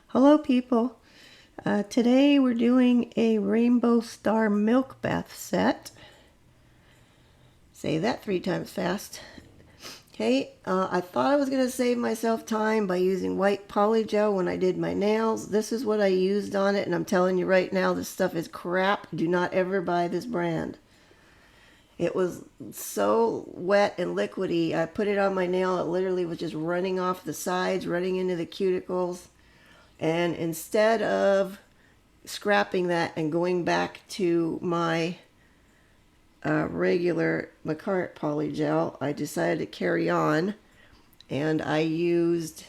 Hello people, today we're doing a Rainbow Star milk bath set. Say that 3 times fast. Okay, I thought I was going to save myself time by using white poly gel when I did my nails. This is what I used on it, and I'm telling you right now, this stuff is crap. Do not ever buy this brand. It was so wet and liquidy. I put it on my nail, it literally was just running off the sides, running into the cuticles. And instead of scrapping that and going back to my regular Macart polygel, I decided to carry on, and I used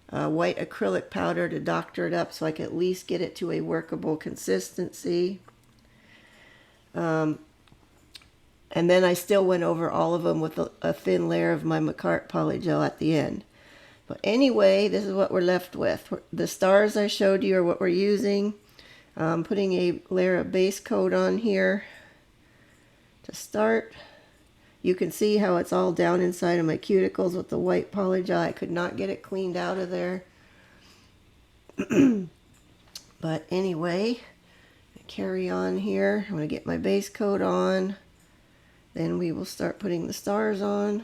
white acrylic powder to doctor it up so I could at least get it to a workable consistency. And then I still went over all of them with a thin layer of my Macart polygel at the end. But anyway, this is what we're left with. The stars I showed you are what we're using. I'm putting a layer of base coat on here to start. You can see how it's all down inside of my cuticles with the white polygel. I could not get it cleaned out of there. But anyway, I carry on here. I'm going to get my base coat on. Then we will start putting the stars on.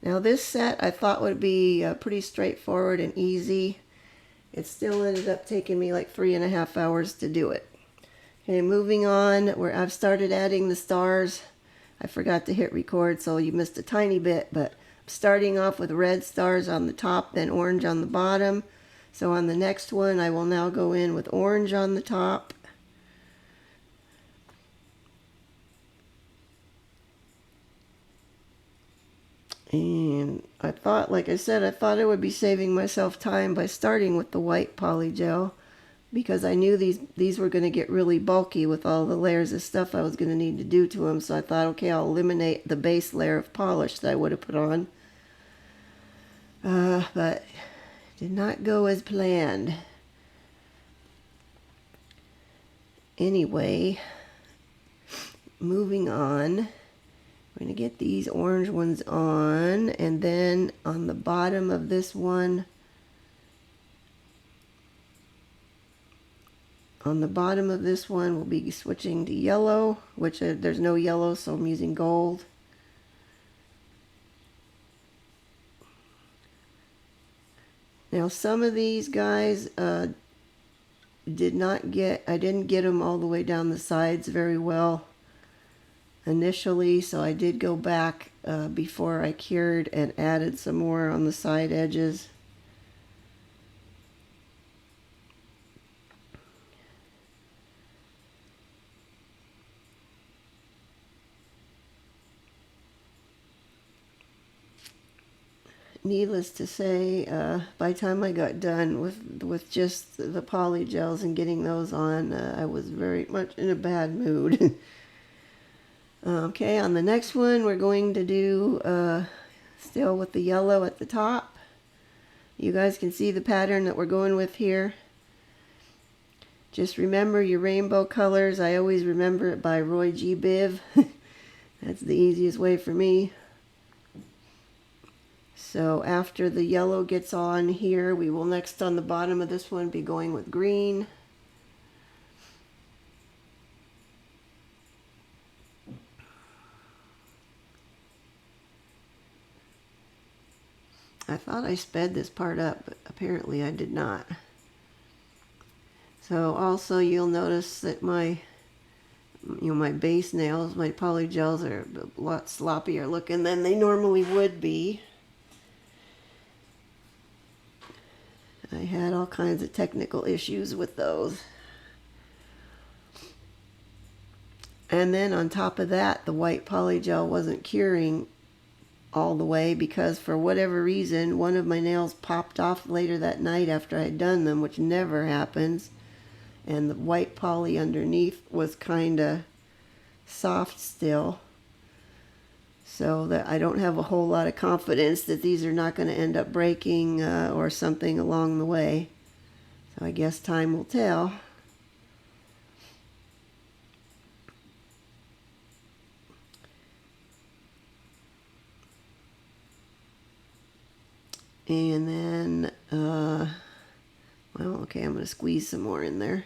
Now this set I thought would be pretty straightforward and easy. It still ended up taking me like 3.5 hours to do it. Okay, moving on, where I've started adding the stars. I forgot to hit record, so you missed a tiny bit, but I'm starting off with red stars on the top, then orange on the bottom. So on the next one, I will now go in with orange on the top. And I thought, like I said, I thought I would be saving myself time by starting with the white polygel, because I knew these were going to get really bulky with all the layers of stuff I was going to need to do to them. So I thought, okay, I'll eliminate the base layer of polish that I would have put on. But did not go as planned. Anyway, moving on. We're going to get these orange ones on, and then on the bottom of this one, we'll be switching to yellow, which there's no yellow, so I'm using gold. Now some of these guys I didn't get them all the way down the sides very well initially, so I did go back before I cured and added some more on the side edges. Needless to say, by the time I got done with just the poly gels and getting those on, I was very much in a bad mood. Okay, on the next one, we're going to do still with the yellow at the top. You guys can see the pattern that we're going with here. Just remember your rainbow colors. I always remember it by Roy G. Biv. That's the easiest way for me. So after the yellow gets on here, we will next on the bottom of this one be going with green. I thought I sped this part up, but apparently I did not. So also you'll notice that my base nails, my polygels are a lot sloppier looking than they normally would be. I had all kinds of technical issues with those. And then on top of that, the white polygel wasn't curing all the way because for whatever reason, one of my nails popped off later that night after I had done them, which never happens. And the white poly underneath was kind of soft still. So that I don't have a whole lot of confidence that these are not going to end up breaking or something along the way. So I guess time will tell. And then, well, okay, I'm going to squeeze some more in there.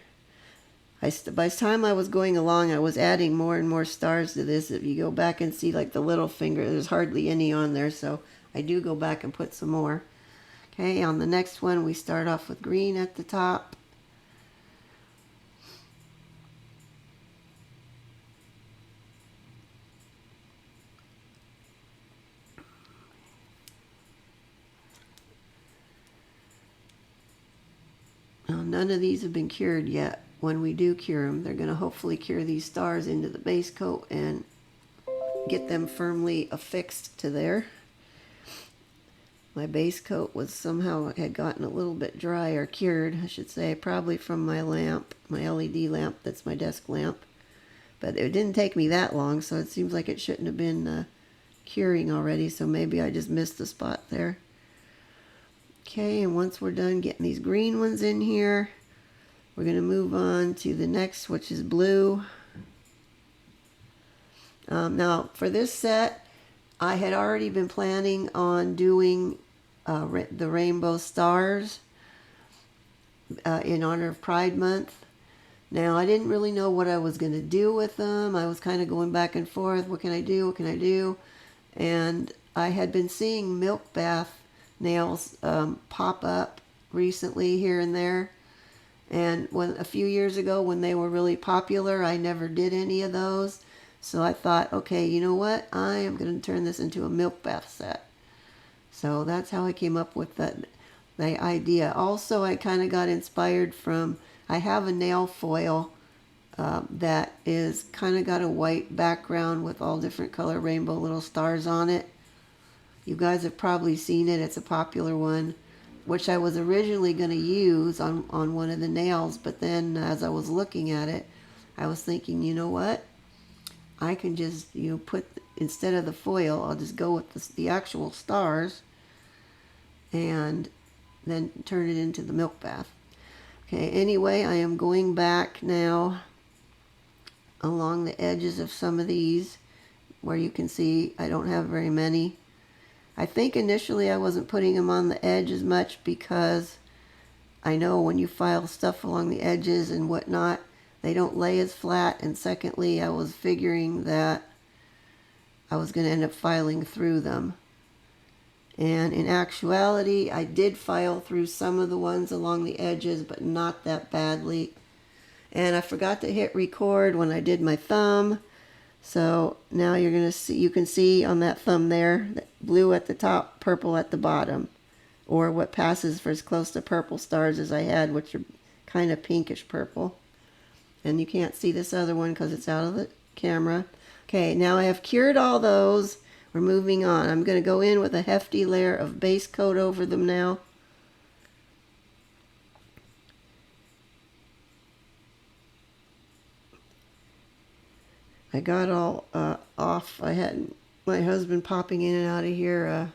By the time I was going along, I was adding more and more stars to this. If you go back and see like the little finger, there's hardly any on there, so I do go back and put some more. Okay, on the next one, we start off with green at the top. Now, none of these have been cured yet. When we do cure them, they're going to hopefully cure these stars into the base coat and get them firmly affixed to there. My base coat was somehow had gotten a little bit dry, or cured, I should say, probably from my lamp, my LED lamp, that's my desk lamp. But it didn't take me that long, so it seems like it shouldn't have been curing already, so maybe I just missed the spot there. Okay, and once we're done getting these green ones in here, we're going to move on to the next, which is blue. Now, for this set, I had already been planning on doing the rainbow stars in honor of Pride Month. Now, I didn't really know what I was going to do with them. I was kind of going back and forth. What can I do? What can I do? And I had been seeing milk bath nails pop up recently here and there. And a few years ago when they were really popular, I never did any of those. So I thought, okay, you know what? I am going to turn this into a milk bath set. So that's how I came up with the idea. Also, I kind of got inspired from, I have a nail foil that is kind of got a white background with all different color rainbow little stars on it. You guys have probably seen it. It's a popular one, which I was originally going to use on one of the nails. But then as I was looking at it, I was thinking, you know what? I can just, put, instead of the foil, I'll just go with the actual stars and then turn it into the milk bath. Okay, anyway, I am going back now along the edges of some of these where you can see I don't have very many. I think initially I wasn't putting them on the edge as much because I know when you file stuff along the edges and whatnot, they don't lay as flat. And secondly, I was figuring that I was going to end up filing through them. And in actuality, I did file through some of the ones along the edges, but not that badly. And I forgot to hit record when I did my thumb. So now you're going to see, you can see on that thumb there, blue at the top, purple at the bottom. Or what passes for as close to purple stars as I had, which are kind of pinkish purple. And you can't see this other one because it's out of the camera. Okay, now I have cured all those. We're moving on. I'm going to go in with a hefty layer of base coat over them now. I got all off. I had my husband popping in and out of here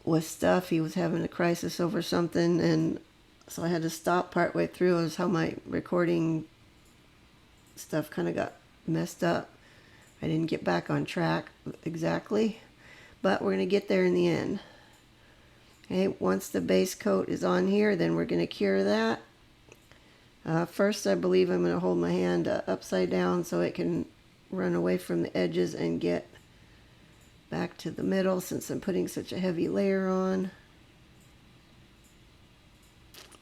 with stuff. He was having a crisis over something, and so I had to stop partway through. It was how my recording stuff kind of got messed up. I didn't get back on track exactly, but we're going to get there in the end. Okay, once the base coat is on here, then we're going to cure that. First, I believe I'm going to hold my hand upside down so it can run away from the edges and get back to the middle since I'm putting such a heavy layer on.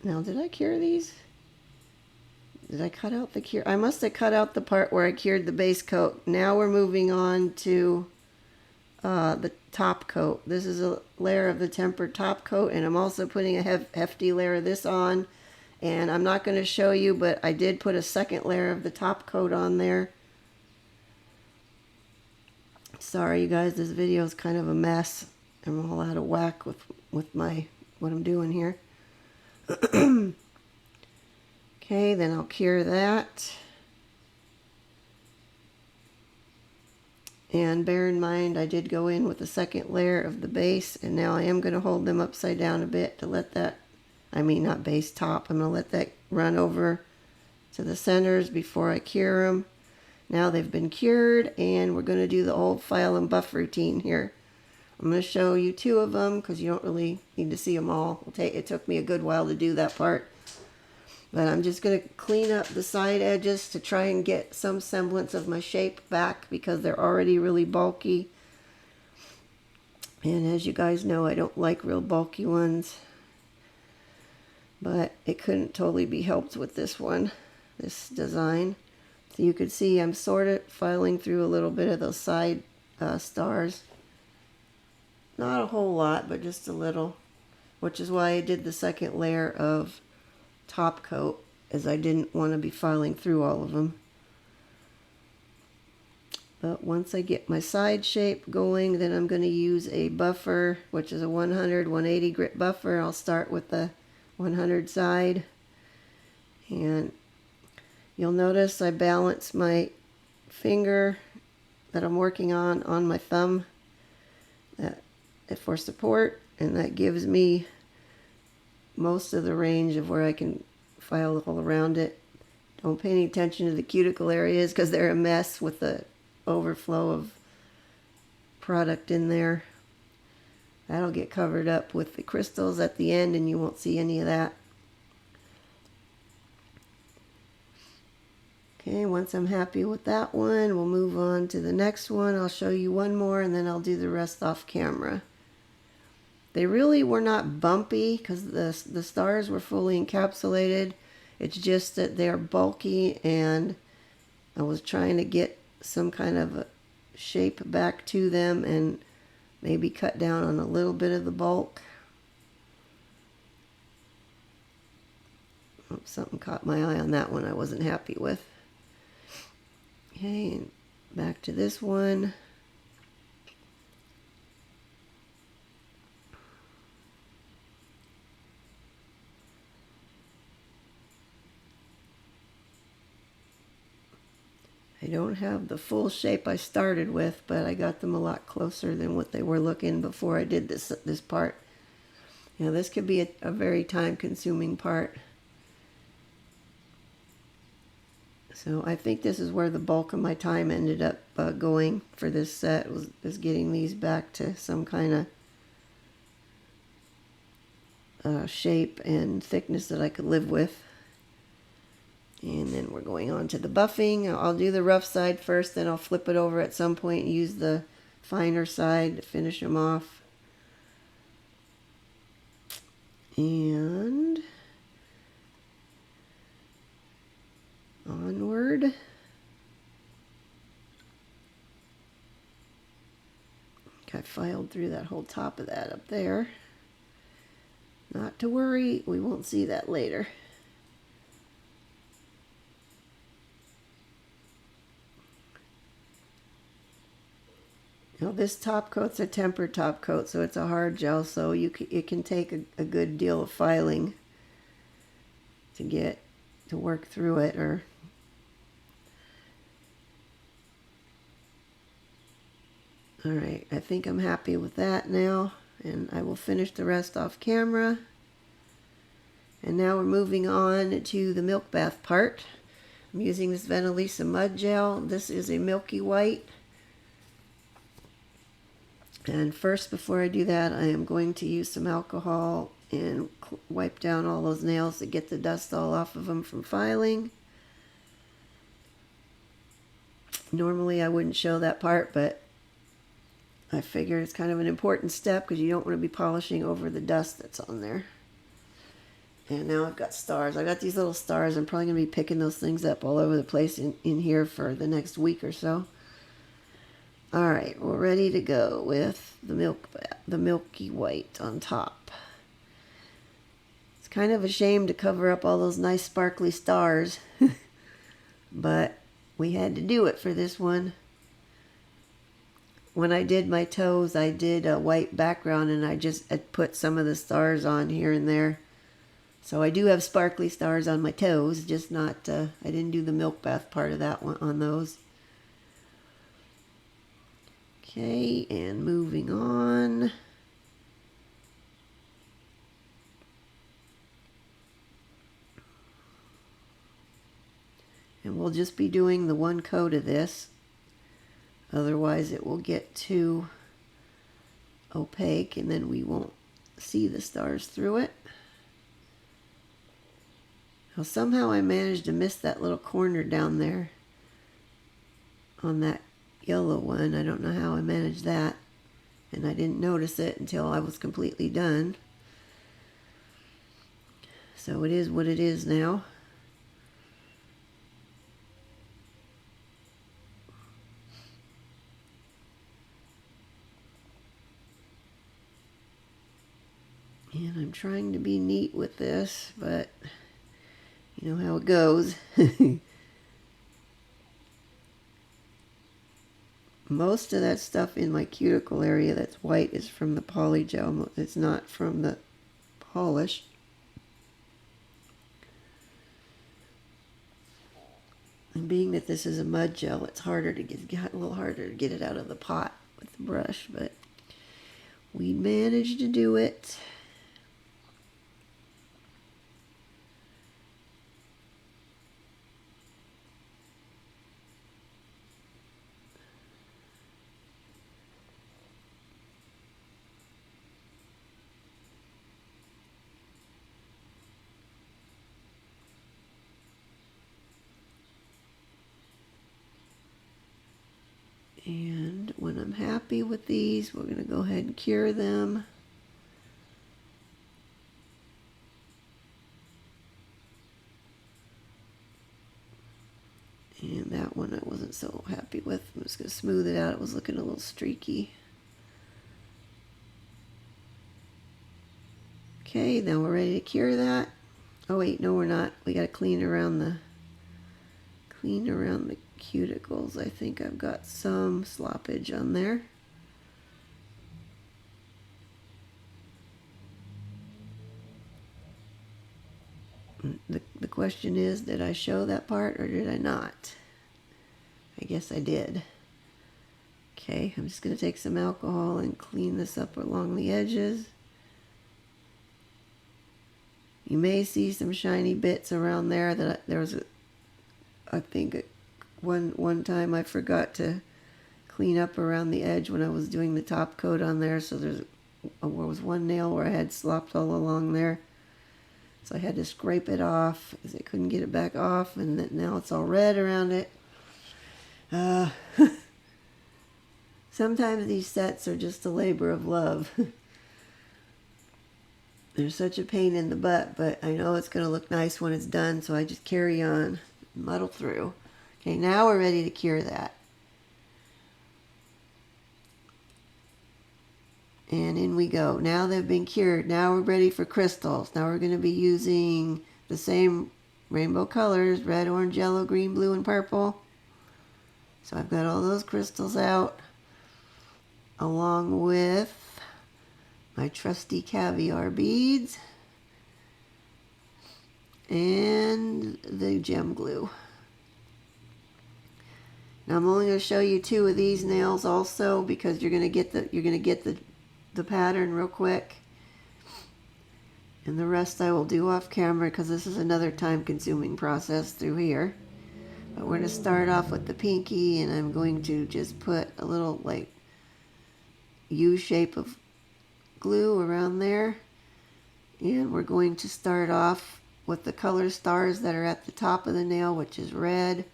Now, did I cure these? Did I cut out the cure? I must have cut out the part where I cured the base coat. Now we're moving on to the top coat. This is a layer of the tempered top coat, and I'm also putting a hefty layer of this on. And I'm not going to show you, but I did put a second layer of the top coat on there. Sorry, you guys, this video is kind of a mess. I'm all out of whack with what I'm doing here. Okay, then I'll cure that. And bear in mind, I did go in with the second layer of the base, and now I am going to hold them upside down a bit to let that, not base, top. I'm going to let that run over to the centers before I cure them. Now they've been cured, and we're going to do the old file and buff routine here. I'm going to show you two of them because you don't really need to see them all. It took me a good while to do that part. But I'm just going to clean up the side edges to try and get some semblance of my shape back because they're already really bulky. And as you guys know, I don't like real bulky ones. But it couldn't totally be helped with this one, this design. So you can see I'm sort of filing through a little bit of those side stars. Not a whole lot, but just a little, which is why I did the second layer of top coat, as I didn't want to be filing through all of them. But once I get my side shape going, then I'm going to use a buffer, which is a 100-180 grit buffer. I'll start with the 100 side. And you'll notice I balance my finger that I'm working on my thumb for support, and that gives me most of the range of where I can file all around it. Don't pay any attention to the cuticle areas because they're a mess with the overflow of product in there. That'll get covered up with the crystals at the end and you won't see any of that. Okay, once I'm happy with that one, we'll move on to the next one. I'll show you one more and then I'll do the rest off camera. They really were not bumpy because the stars were fully encapsulated. It's just that they're bulky and I was trying to get some kind of a shape back to them and maybe cut down on a little bit of the bulk. Oh, something caught my eye on that one I wasn't happy with. Okay, and back to this one. I don't have the full shape I started with, but I got them a lot closer than what they were looking before I did this part. You know, this could be a very time-consuming part. So I think this is where the bulk of my time ended up going for this set, was getting these back to some kind of shape and thickness that I could live with. And then we're going on to the buffing. I'll do the rough side first, then I'll flip it over at some point and use the finer side to finish them off. And onward. I filed through that whole top of that up there. Not to worry, we won't see that later. Now this top coat's a tempered top coat, so it's a hard gel, so it can take a good deal of filing to work through it. Alright, I think I'm happy with that now, and I will finish the rest off camera. And now we're moving on to the milk bath part. I'm using this Venalisa Mud Gel. This is a milky white. And first, before I do that, I am going to use some alcohol and wipe down all those nails to get the dust all off of them from filing. Normally I wouldn't show that part, but I figure it's kind of an important step because you don't want to be polishing over the dust that's on there. And now I've got stars. I got these little stars. I'm probably going to be picking those things up all over the place in here for the next week or so. Alright, we're ready to go with the milky white on top. It's kind of a shame to cover up all those nice sparkly stars, but we had to do it for this one. When I did my toes, I did a white background and I put some of the stars on here and there. So I do have sparkly stars on my toes, just not, I didn't do the milk bath part of that one on those. Okay, and moving on. And we'll just be doing the one coat of this. Otherwise it will get too opaque, and then we won't see the stars through it. Well, somehow I managed to miss that little corner down there on that yellow one. I don't know how I managed that, and I didn't notice it until I was completely done. So it is what it is now. And I'm trying to be neat with this, but you know how it goes. Most of that stuff in my cuticle area that's white is from the poly gel. It's not from the polish. And being that this is a mud gel, it's harder to get a little harder to get it out of the pot with the brush, but we managed to do it. And when I'm happy with these, we're going to go ahead and cure them. And that one I wasn't so happy with. I'm just going to smooth it out. It was looking a little streaky. Okay, now we're ready to cure that. Oh wait, no we're not. We got to clean around the cuticles. I think I've got some sloppage on there. The question is, did I show that part or did I not? I guess I did. Okay, I'm just going to take some alcohol and clean this up along the edges. You may see some shiny bits around there. There was I think one time I forgot to clean up around the edge when I was doing the top coat on there. So there was one nail where I had slopped all along there. So I had to scrape it off because I couldn't get it back off, and now it's all red around it. Sometimes these sets are just a labor of love. They're such a pain in the butt, but I know it's going to look nice when it's done, so I just carry on, muddle through. Okay, now we're ready to cure that. And in we go. Now they've been cured. Now we're ready for crystals. Now we're going to be using the same rainbow colors, red, orange, yellow, green, blue, and purple. So I've got all those crystals out, along with my trusty caviar beads and the gem glue. Now I'm only going to show you 2 of these nails also, because you're going to get the pattern real quick, and the rest I will do off camera because this is another time-consuming process through here. But we're going to start off with the pinky, and I'm going to just put a little like U shape of glue around there, and we're going to start off with the color stars that are at the top of the nail, which is red,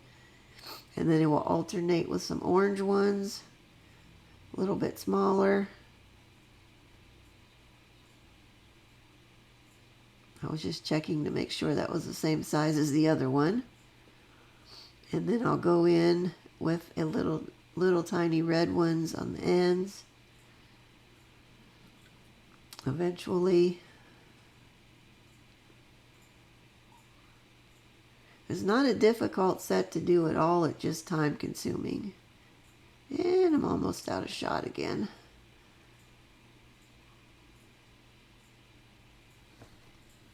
and then it will alternate with some orange ones, a little bit smaller. I was just checking to make sure that was the same size as the other one. And then I'll go in with a little tiny red ones on the ends. Eventually. It's not a difficult set to do at all, it's just time consuming. And I'm almost out of shot again.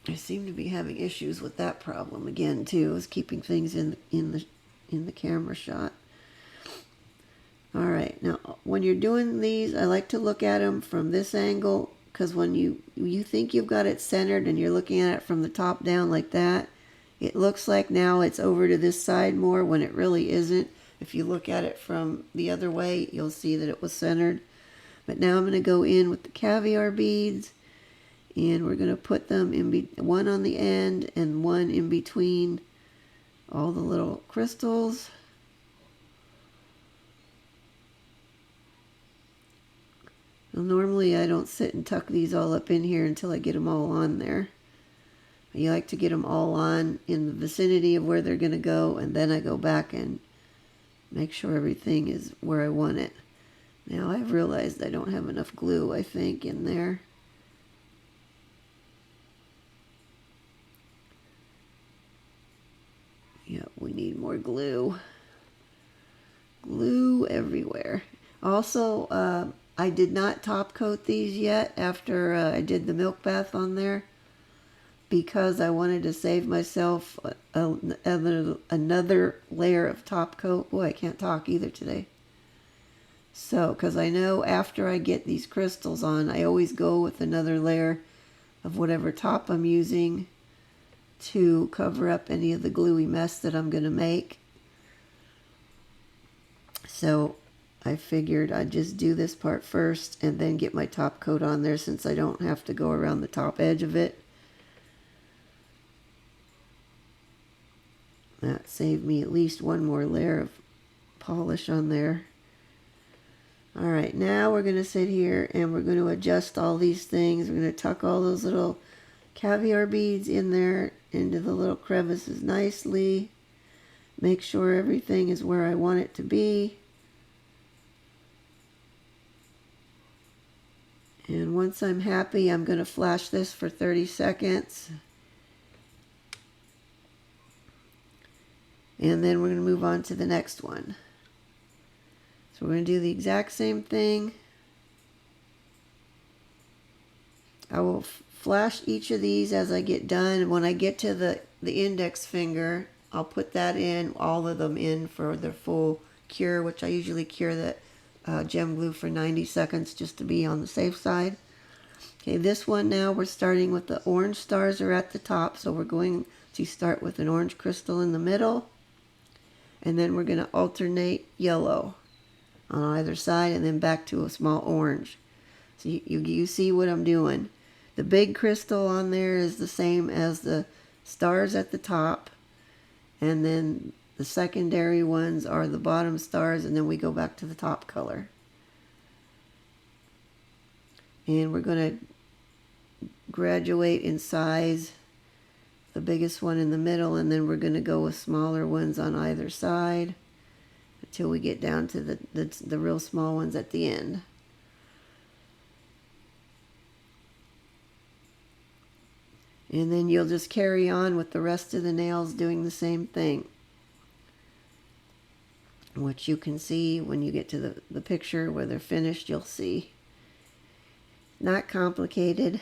I seem to be having issues with that problem again too, is keeping things in the camera shot. All right, now when you're doing these, I like to look at them from this angle, because when you think you've got it centered and you're looking at it from the top down like that, it looks like now it's over to this side more when it really isn't. If you look at it from the other way, you'll see that it was centered. But now I'm going to go in with the caviar beads, and we're going to put them in one on the end and one in between all the little crystals. Well, normally I don't sit and tuck these all up in here until I get them all on there. You like to get them all on in the vicinity of where they're going to go, and then I go back and make sure everything is where I want it. Now I've realized I don't have enough glue, I think, in there. Yep, we need more glue. Glue everywhere. Also, I did not top coat these yet after I did the milk bath on there, because I wanted to save myself another layer of top coat. Boy, I can't talk either today. So, because I know after I get these crystals on, I always go with another layer of whatever top I'm using to cover up any of the gluey mess that I'm going to make. So I figured I'd just do this part first and then get my top coat on there, since I don't have to go around the top edge of it. That saved me at least one more layer of polish on there. Alright, now we're going to sit here and we're going to adjust all these things. We're going to tuck all those little caviar beads in there into the little crevices nicely. Make sure everything is where I want it to be. And once I'm happy, I'm going to flash this for 30 seconds. And then we're going to move on to the next one. So we're going to do the exact same thing. I will flash each of these as I get done. When I get to the index finger, I'll put that in, all of them in for their full cure, which I usually cure that gem glue for 90 seconds just to be on the safe side. Okay, this one now we're starting with the orange stars are at the top, so we're going to start with an orange crystal in the middle, and then we're going to alternate yellow on either side, and then back to a small orange. So you see what I'm doing. The big crystal on there is the same as the stars at the top, and then the secondary ones are the bottom stars, and then we go back to the top color. And we're going to graduate in size, the biggest one in the middle, and then we're going to go with smaller ones on either side until we get down to the real small ones at the end. And then you'll just carry on with the rest of the nails doing the same thing, which you can see when you get to the picture where they're finished. You'll see. Not complicated.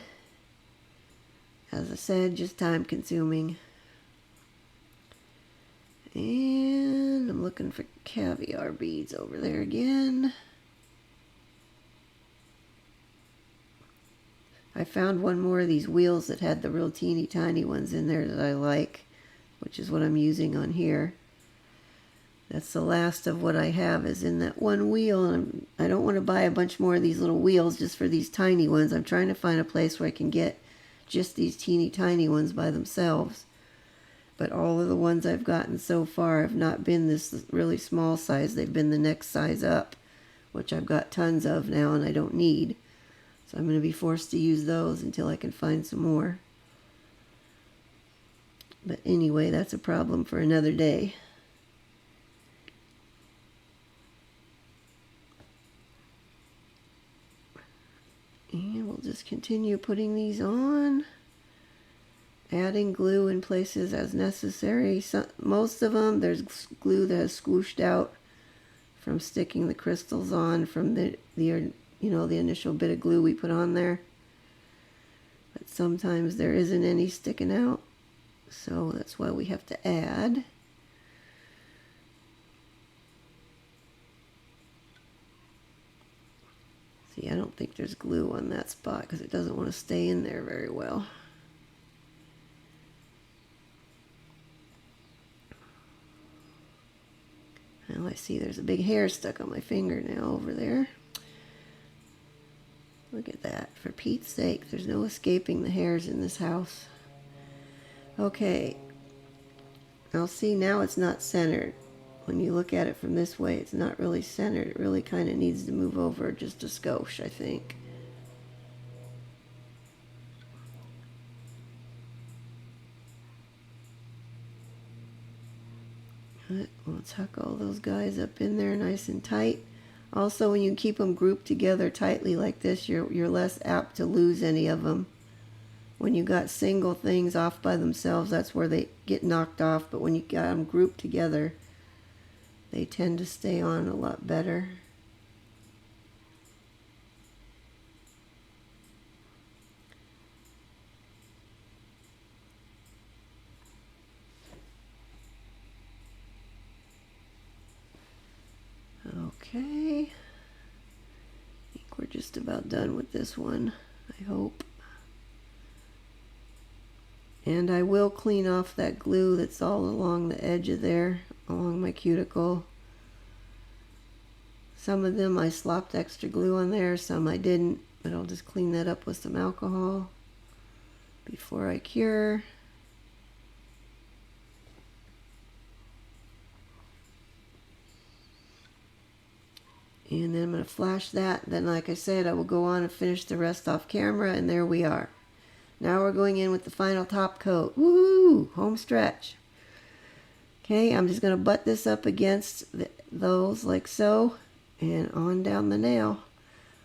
As I said, just time consuming. And I'm looking for caviar beads over there again. I found one more of these wheels that had the real teeny tiny ones in there that I like, which is what I'm using on here. That's the last of what I have is in that one wheel, and I don't want to buy a bunch more of these little wheels just for these tiny ones. I'm trying to find a place where I can get just these teeny tiny ones by themselves. But all of the ones I've gotten so far have not been this really small size. They've been the next size up, which I've got tons of now and I don't need. So I'm going to be forced to use those until I can find some more. But anyway, that's a problem for another day. And we'll just continue putting these on, adding glue in places as necessary. Most of them, there's glue that has squooshed out from sticking the crystals on from the initial bit of glue we put on there. But sometimes there isn't any sticking out, so that's why we have to add. See, I don't think there's glue on that spot because it doesn't want to stay in there very well. Well, I see there's a big hair stuck on my finger now over there. at that. For Pete's sake, there's no escaping the hairs in this house. Okay. Now see, now it's not centered. When you look at it from this way, it's not really centered. It really kind of needs to move over just a skosh, I think. We'll tuck all those guys up in there nice and tight. Also, when you keep them grouped together tightly like this, you're less apt to lose any of them. When you got single things off by themselves, that's where they get knocked off. But when you got them grouped together, they tend to stay on a lot better. Okay. I think we're just about done with this one, I hope. And I will clean off that glue that's all along the edge of there, along my cuticle. Some of them I slopped extra glue on there, some I didn't, but I'll just clean that up with some alcohol before I cure. And then I'm going to flash that. Then, like I said, I will go on and finish the rest off camera, and there we are. Now we're going in with the final top coat. Woo! Home stretch. Okay, I'm just going to butt this up against those like so, and on down the nail.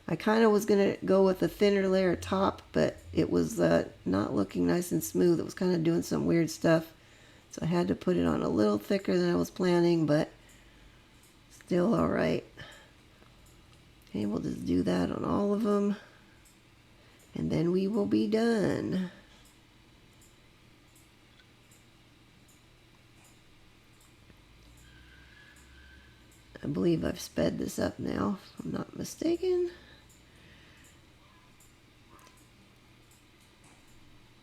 I kind of was going to go with a thinner layer top, but it was not looking nice and smooth. It was kind of doing some weird stuff. So I had to put it on a little thicker than I was planning, but still all right. Okay, we'll just do that on all of them. And then we will be done. I believe I've sped this up now, if I'm not mistaken.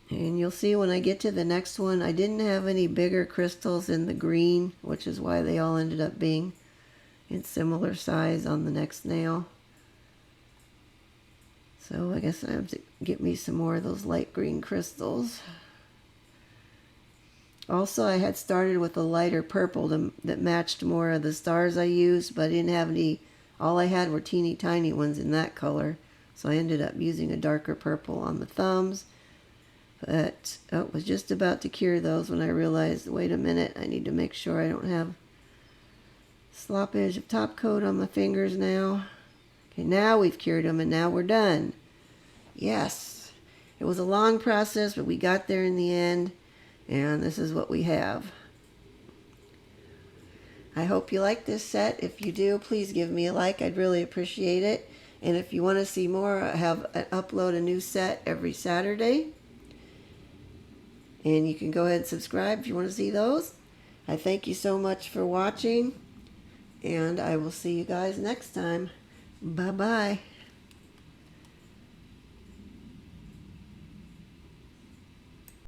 And you'll see when I get to the next one, I didn't have any bigger crystals in the green, which is why they all ended up being in similar size on the next nail. So I guess I have to get me some more of those light green crystals. Also, I had started with a lighter purple that matched more of the stars I used, but I didn't have any, all I had were teeny tiny ones in that color. So I ended up using a darker purple on the thumbs. But I was just about to cure those when I realized, wait a minute, I need to make sure I don't have sloppage of top coat on my fingers now. Okay, now we've cured them and now we're done. Yes, it was a long process, but we got there in the end, and this is what we have. I hope you like this set. If you do, please give me a like. I'd really appreciate it. And if you want to see more, I upload a new set every Saturday. And you can go ahead and subscribe if you want to see those. I thank you so much for watching, and I will see you guys next time. Bye-bye.